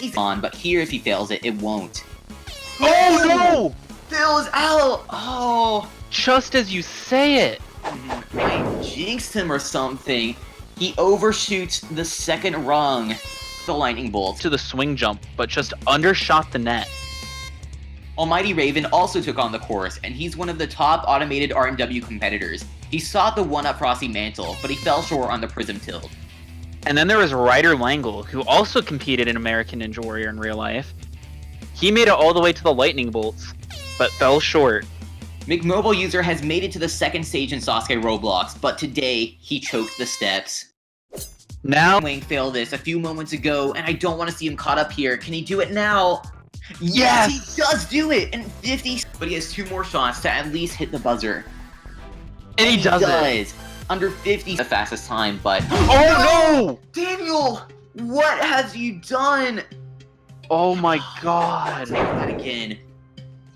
He's on, but here if he fails it, it won't. Oh no! Phil is out! Oh! Just as you say it. I jinxed him or something. He overshoots the second rung. The lightning bolt. To the swing jump, but just undershot the net. Almighty Raven also took on the course, and he's one of the top automated R&W competitors. He sought the one-up Frosty Mantle, but he fell short on the Prism Tilt. And then there was Ryder Langle, who also competed in American Ninja Warrior in real life. He made it all the way to the lightning bolts, but fell short. McMobile User has made it to the second stage in Sasuke Roblox, but today, he choked the steps. Now, Wang failed this a few moments ago, and I don't want to see him caught up here. Can he do it now? Yes, he does do it in 50, but he has 2 more shots to at least hit the buzzer. and he does it. Under 50, the fastest time, but... Oh no! Daniel! What have you done? Oh my god. Take that again.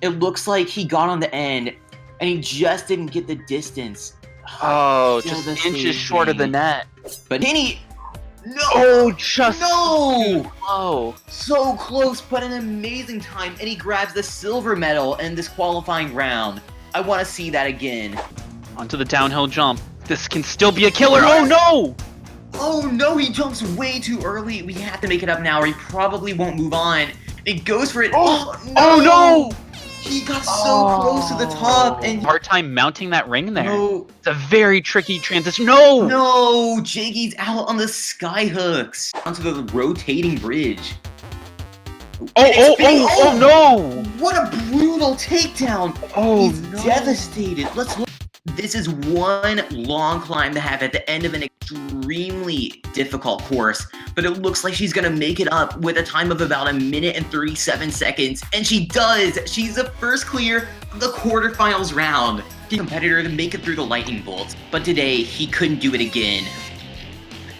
It looks like he got on the end, and he just didn't get the distance. Oh, just inches short of the net. But Danny... No! Oh, just no! Oh. So close, but an amazing time, and he grabs the silver medal in this qualifying round. I want to see that again. Onto the downhill jump. This can still be a killer. Oh no! Oh no, he jumps way too early. We have to make it up now, or he probably won't move on. It goes for it. Oh, no! oh no! He got so close to the top, and hard time mounting that ring there. No. It's a very tricky transition. No! No, Jiggy's out on the sky hooks onto the rotating bridge. Oh no! What a brutal takedown! Oh, He's no. devastated. Let's look. This is one long climb to have at the end of an extremely difficult course, but it looks like she's gonna make it up with a time of about 1 minute and 37 seconds, and she does! She's the first clear of the quarterfinals round. The competitor to make it through the lightning bolts, but today he couldn't do it again.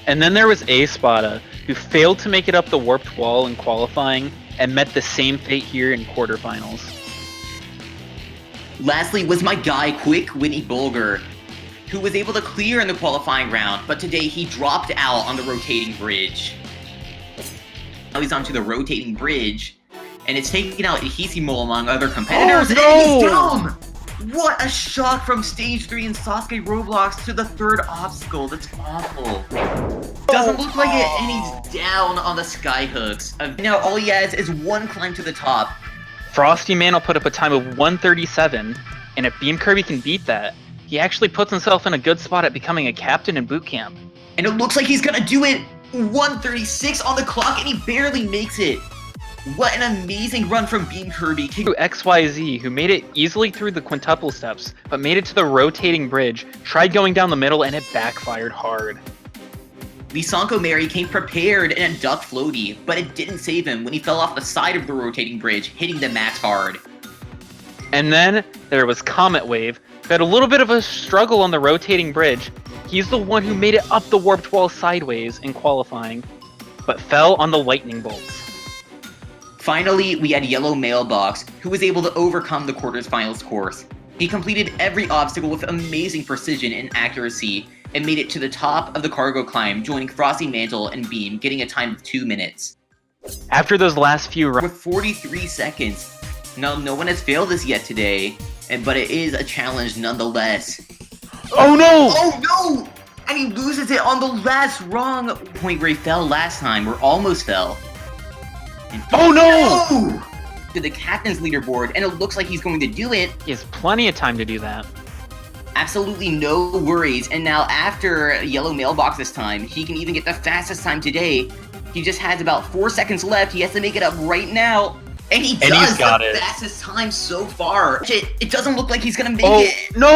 And then there was A-Spada, who failed to make it up the warped wall in qualifying and met the same fate here in quarterfinals. Lastly was my guy, Quick Whitney Bulger, who was able to clear in the qualifying round, but today he dropped out on the rotating bridge. Now he's onto the rotating bridge, and it's taking out Ihisimo among other competitors, Oh, no! and he's down! What a shock from stage 3 in Sasuke Roblox to the third obstacle. That's awful. Doesn't look like it, and he's down on the skyhooks. Now all he has is one climb to the top. Frosty Man will put up a time of 137, and if Beam Kirby can beat that, he actually puts himself in a good spot at becoming a captain in boot camp. And it looks like he's gonna do it! 136 on the clock, and he barely makes it! What an amazing run from Beam Kirby. XYZ, who made it easily through the quintuple steps, but made it to the rotating bridge, tried going down the middle, and it backfired hard. Lisanko Mary came prepared in a duck floaty, but it didn't save him when he fell off the side of the rotating bridge, hitting the mats hard. And then there was Comet Wave, who had a little bit of a struggle on the rotating bridge. He's the one who made it up the warped wall sideways in qualifying, but fell on the lightning bolts. Finally, we had Yellow Mailbox, who was able to overcome the quarterfinals course. He completed every obstacle with amazing precision and accuracy, and made it to the top of the cargo climb, joining Frosty Mantle and Beam, getting a time of 2 minutes. After those last few rounds, With 43 seconds. No one has failed this yet today, but it is a challenge nonetheless. oh no! Oh no! And he loses it on the last rung point where he fell last time, or almost fell. And Oh no! no! To the captain's leaderboard, and it looks like he's going to do it. He has plenty of time to do that. Absolutely no worries, and now after Yellow Mailbox this time, he can even get the fastest time today. He just has about 4 seconds left. He has to make it up right now. And he does. he's got the it. fastest time so far. It doesn't look like he's gonna make Oh it. no!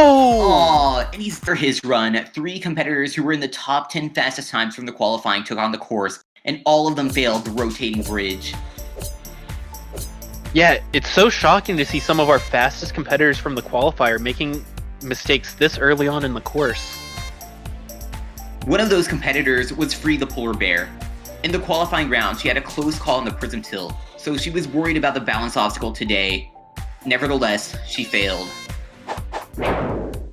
Aw, and he's for his run. 3 competitors who were in the top 10 fastest times from the qualifying took on the course, and all of them failed the rotating bridge. Yeah, it's so shocking to see some of our fastest competitors from the qualifier making mistakes this early on in the course. One of those competitors was Free the Polar Bear. In the qualifying round, she had a close call on the Prism Tilt, so she was worried about the balance obstacle today. Nevertheless, she failed.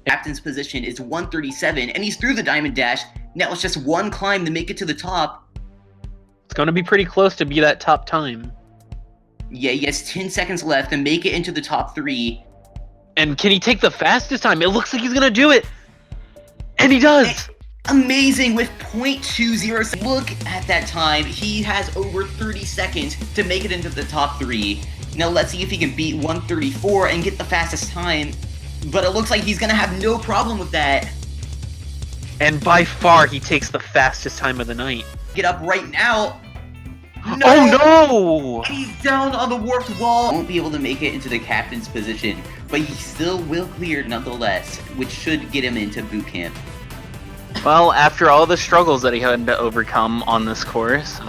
Captain's position is 137, and he's through the Diamond Dash. Now it's just one climb to make it to the top. going to be pretty close to be that top time. Yeah, he has 10 seconds left to make it into the top 3. And can he take the fastest time? It looks like he's going to do it. And he does. Amazing with 0.20. Look at that time. He has over 30 seconds to make it into the top 3. Now let's see if he can beat 1:34 and get the fastest time. But it looks like he's going to have no problem with that. And by far, he takes the fastest time of the night. Get up right now. No! Oh no! He's down on the warped wall. Won't be able to make it into the captain's position, but he still will clear nonetheless, which should get him into boot camp. Well, after all the struggles that he had to overcome on this course,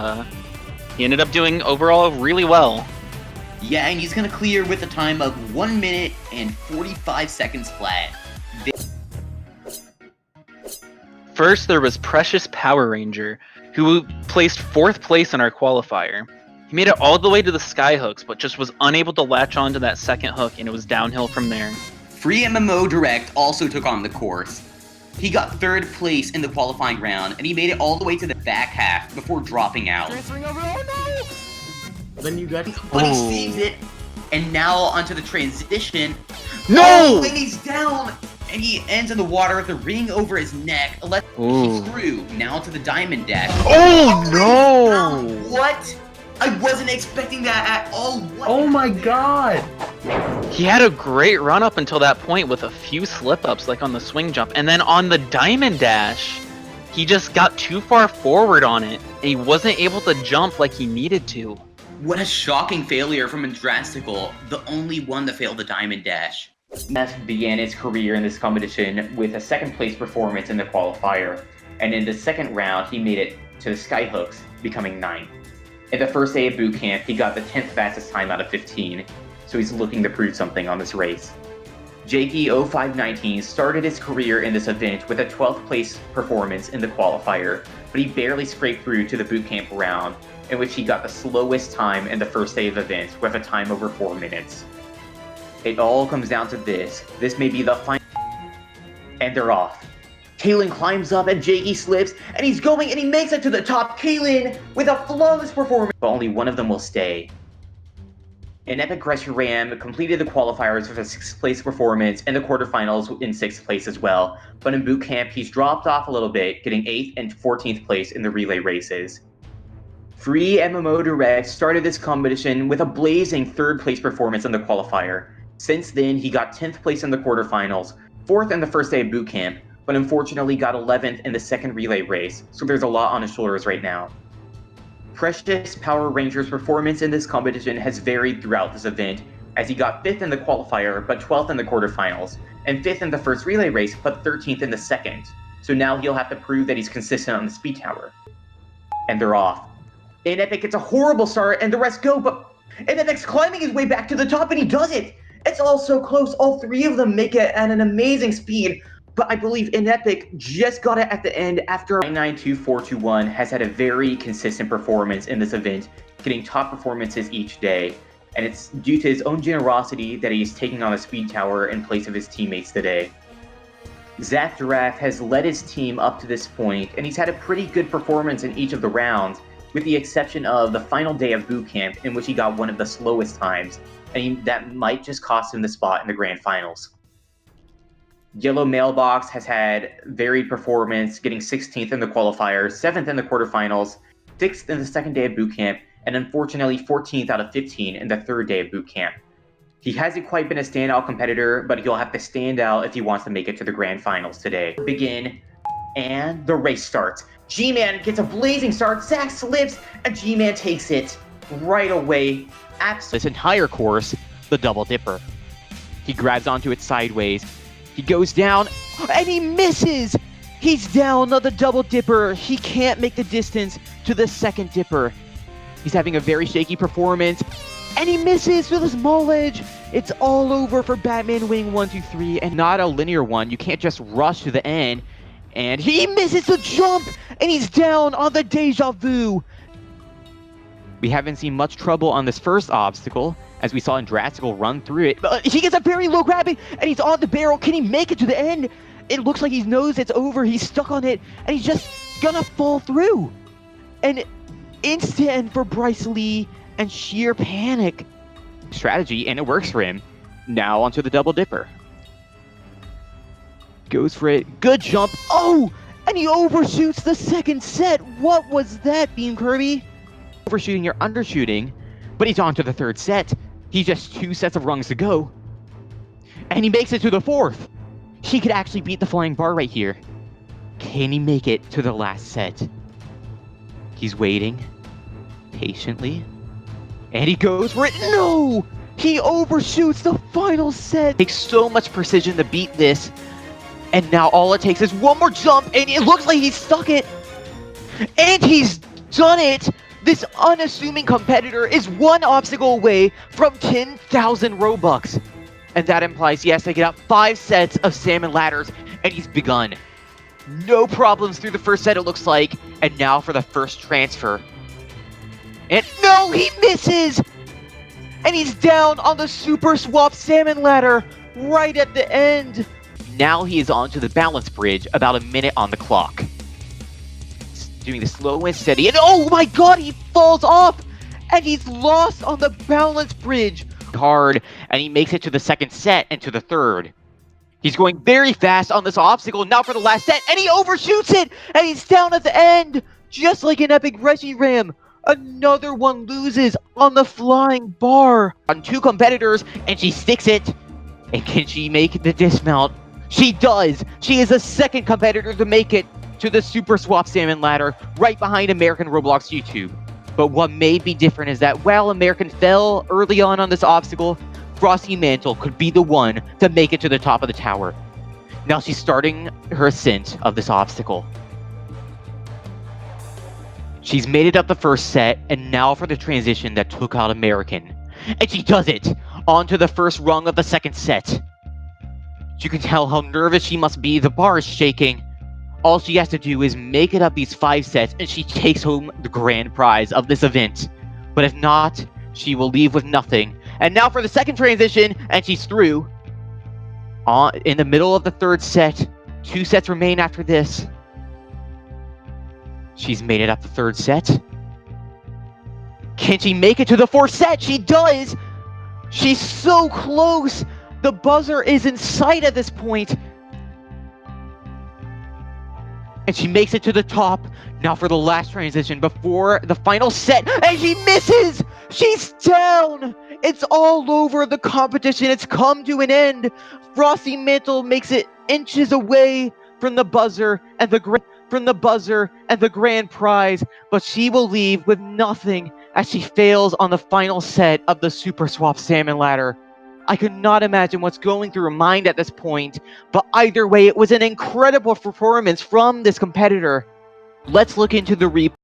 he ended up doing overall really well. Yeah, and he's gonna clear with a time of 1 minute and 45 seconds flat. First, there was Precious Power Ranger, who placed 4th place in our qualifier. He made it all the way to the skyhooks, but just was unable to latch onto that second hook, and it was downhill from there. Free MMO Direct also took on the course. He got 3rd place in the qualifying round, and he made it all the way to the back half before dropping out. Transferring over. Oh no! Then you got. But he sees it, and now onto the transition. No! Oh, and he's down! And he ends in the water with a ring over his neck. He's through. Now to the diamond dash. Oh no! What? I wasn't expecting that at all. What Oh my god! He had a great run up until that point with a few slip-ups, like on the swing jump. And then on the diamond dash, he just got too far forward on it, and he wasn't able to jump like he needed to. What a shocking failure from Drastical, the only one to fail the diamond dash. Neff began his career in this competition with a 2nd place performance in the qualifier, and in the 2nd round, he made it to the skyhooks, becoming 9th. In the first day of boot camp, he got the 10th fastest time out of 15, so he's looking to prove something on this race. Jakey0519 started his career in this event with a 12th place performance in the qualifier, but he barely scraped through to the boot camp round, in which he got the slowest time in the first day of the event with a time over 4 minutes. It all comes down to this. This may be the final, and they're off. Kalen climbs up and Jakey slips, and he's going and he makes it to the top. Kalen with a flawless performance, but only one of them will stay. An Epic Rescue Ram completed the qualifiers with a 6th place performance and the quarterfinals in 6th place as well, but in boot camp he's dropped off a little bit, getting 8th and 14th place in the relay races. Free MMO Direct started this competition with a blazing 3rd place performance in the qualifier. Since then, he got 10th place in the quarterfinals, 4th in the first day of boot camp, but unfortunately got 11th in the 2nd relay race, so there's a lot on his shoulders right now. Precious Power Ranger's performance in this competition has varied throughout this event, as he got 5th in the qualifier, but 12th in the quarterfinals, and 5th in the first relay race, but 13th in the 2nd, so now he'll have to prove that he's consistent on the speed tower. And they're off. In Epic, it's a horrible start, and the rest go, but in Epic's climbing his way back to the top, and he does it! It's all so close. All 3 of them make it at an amazing speed. But I believe Inepic just got it at the end after 992-421 has had a very consistent performance in this event, getting top performances each day. And it's due to his own generosity that he's taking on the speed tower in place of his teammates today. Zach Giraffe has led his team up to this point, and he's had a pretty good performance in each of the rounds, with the exception of the final day of boot camp, in which he got one of the slowest times. And that might just cost him the spot in the grand finals. Yellow Mailbox has had varied performance, getting 16th in the qualifiers, 7th in the quarterfinals, 6th in the 2nd day of boot camp, and unfortunately 14th out of 15 in the 3rd day of boot camp. He hasn't quite been a standout competitor, but he'll have to stand out if he wants to make it to the grand finals today. Begin, and the race starts. G-Man gets a blazing start, Zach slips, and G-Man takes it right away. This entire course, the Double Dipper. He grabs onto it sideways. He goes down, and he misses! He's down on the Double Dipper. He can't make the distance to the 2nd Dipper. He's having a very shaky performance, and he misses with his Mullage. It's all over for Batman winning 1, 2, 3, and not a linear one. You can't just rush to the end. And he misses the jump, and he's down on the Deja Vu. We haven't seen much trouble on this first obstacle, as we saw in Drastical run through it. But he gets a very low grab, and he's on the barrel. Can he make it to the end? It looks like he knows it's over. He's stuck on it, and he's just gonna fall through. And instant for Bryce Lee and sheer panic. Strategy, and it works for him. Now onto the double dipper. Goes for it. Good jump. Oh! And he overshoots the second set. What was that, Beam Kirby? Overshooting or undershooting, but he's on to the third set. He's just 2 sets of rungs to go. And he makes it to the fourth. He could actually beat the flying bar right here. Can he make it to the last set? He's waiting patiently. And he goes for it. No! He overshoots the final set. It takes so much precision to beat this. And now all it takes is one more jump, and it looks like he's stuck it. And he's done it! This unassuming competitor is one obstacle away from 10,000 Robux. And that implies he has to get up 5 sets of salmon ladders, and he's begun. No problems through the first set, it looks like. And now for the first transfer. And no, he misses! And he's down on the Super Swap Salmon Ladder right at the end. Now he is onto the balance bridge, about a minute on the clock. He's doing the slow and steady, and oh my god, he falls off! And he's lost on the balance bridge. Hard, and he makes it to the second set and to the third. He's going very fast on this obstacle, now for the last set, and he overshoots it! And he's down at the end, just like an epic Reshiram. Another one loses on the flying bar. On 2 competitors, and she sticks it. And can she make the dismount? She does! She is the second competitor to make it to the Super Swap Salmon Ladder, right behind American Roblox YouTube. But what may be different is that while American fell early on this obstacle, Frosty Mantle could be the one to make it to the top of the tower. Now she's starting her ascent of this obstacle. She's made it up the first set, and now for the transition that took out American. And she does it! Onto the first rung of the second set. You can tell how nervous she must be. The bar is shaking. All she has to do is make it up these 5 sets, and she takes home the grand prize of this event. But if not, she will leave with nothing. And now for the second transition, and she's through. In the middle of the third set, 2 sets remain after this. She's made it up the third set. Can she make it to the fourth set? She does! She's so close! The buzzer is in sight at this point. And she makes it to the top. Now for the last transition before the final set. And she misses! She's down! It's all over the competition. It's come to an end. Frosty Mantle makes it inches away from the buzzer and the grand prize, but she will leave with nothing as she fails on the final set of the Super Swap Salmon Ladder. I could not imagine what's going through her mind at this point, but either way, it was an incredible performance from this competitor. Let's look into the replay.